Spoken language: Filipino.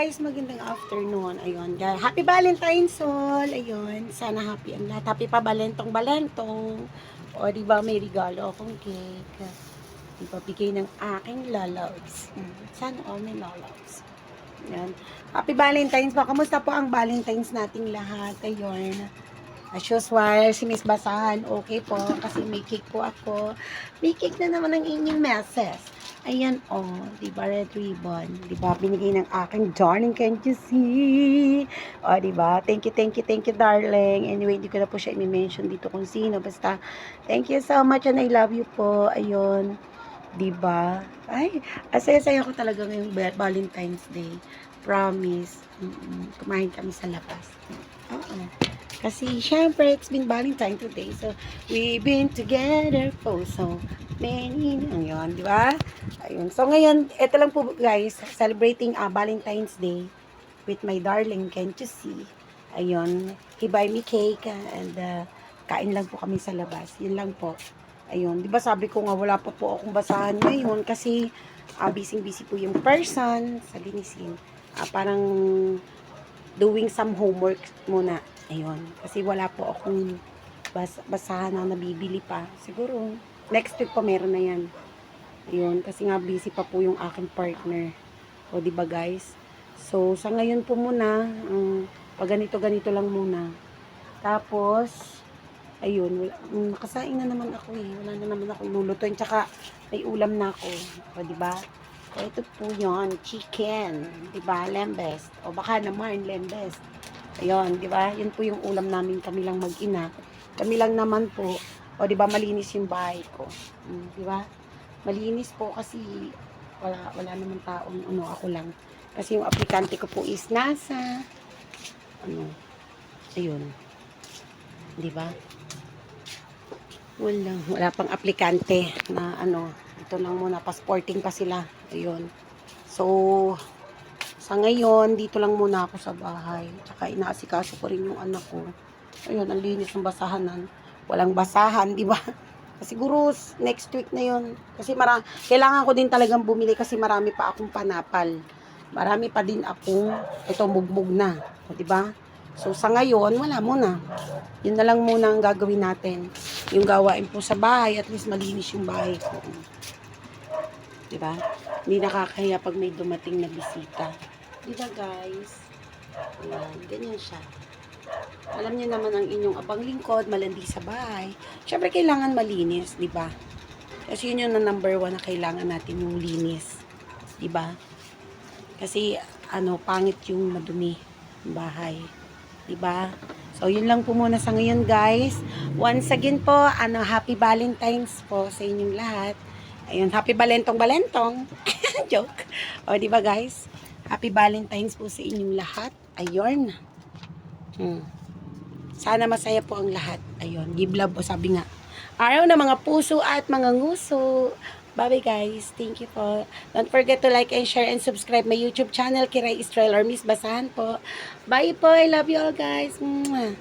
guys, magandang afternoon. Ayun, guys. Happy Valentine's all. Ayun, sana happy ang lahat. Happy pa balentong-balentong. O, di ba may regalo akong cake. Ipabigay ng aking lalabs. Sana all may lalabs. Ayun. Happy Valentine's po. Kamusta po ang Valentine's nating lahat? Ayun. As usual, si Miss Basahan, okay po. Kasi may cake po ako. May cake na naman ang inyong meses. Ayan, diba, red ribbon. Diba, binigay ng aking darling, can't you see? Diba, thank you, darling. Anyway, hindi ko na po siya i-mention dito kung sino. Basta, thank you so much and I love you po. Ayun, diba? Ay, asaya-saya ko talaga ngayong Valentine's Day. Promise. Kumain kami sa labas. Oo. Kasi, syempre, it's been Valentine today. So, we've been together for so many, yun, di ba? Ayun. So, ngayon, ito lang po, guys, celebrating Valentine's Day with my darling, can't you see? Ayun. He buy me cake and kain lang po kami sa labas. Yun lang po. Ayun. Di ba sabi ko nga, wala pa po akong basahan ngayon kasi busy-busy po yung person sa linisin. Parang doing some homework muna. Ayun. Kasi wala po akong basahan na nabibili pa. Siguro, next week pa meron na yan. Ayun. Kasi nga busy pa po yung aking partner. O, diba guys? So, sa ngayon po muna, pag ganito-ganito lang muna. Tapos, ayun. Nakasaing na naman ako eh. Wala na naman ako lulutuin. Tsaka, may ulam na ako. O, diba? Ito po yun, chicken, 'di ba? Lembes. O baka naman lembes. Ayun, 'di ba? Yun po yung ulam namin, kami lang mag-ina. Kami lang naman po. O 'di ba, malinis yung bahay ko. 'Di ba? Malinis po kasi wala namang taong ako lang. Kasi yung aplikante ko po is nasa ayun. 'Di ba? Wala pang aplikante na ito lang muna, passporting pa sila. Ayun. So, sa ngayon, dito lang muna ako sa bahay. Tsaka inaasikaso ko rin yung anak ko. Ayun, ang linis ng basahanan. Walang basahan, di ba? Siguro, next week na yun. Kasi kailangan ko din talagang bumili kasi marami pa akong panapal. Marami pa din akong, ito, mugmug na. Di ba? So, sa ngayon, wala muna. Yun na lang muna ang gagawin natin. Yung gawain po sa bahay, at least malinis yung bahay ko. Diba? Hindi nakakahiya pag may dumating na bisita. Diba guys? Ayan, ganyan siya. Alam niyo naman ang inyong abang lingkod, malandi sa bahay. Siyempre, kailangan malinis, diba? Kasi yun yung number 1 na kailangan natin, yung linis. Diba? Kasi, pangit yung madumi ng bahay. Diba? So, yun lang po muna sa ngayon, guys. Once again po, happy Valentine's po sa inyong lahat. Ayun, happy balentong-balentong. Joke. O, diba, guys? Happy Valentine's po sa inyong lahat. Ayun. Sana masaya po ang lahat. Ayun, give love po, sabi nga. Araw na mga puso at mga nguso. Bye-bye, guys. Thank you po. Don't forget to like and share and subscribe my YouTube channel, Kiray Israel or Miss Basahan po. Bye po. I love you all, guys. Mwah.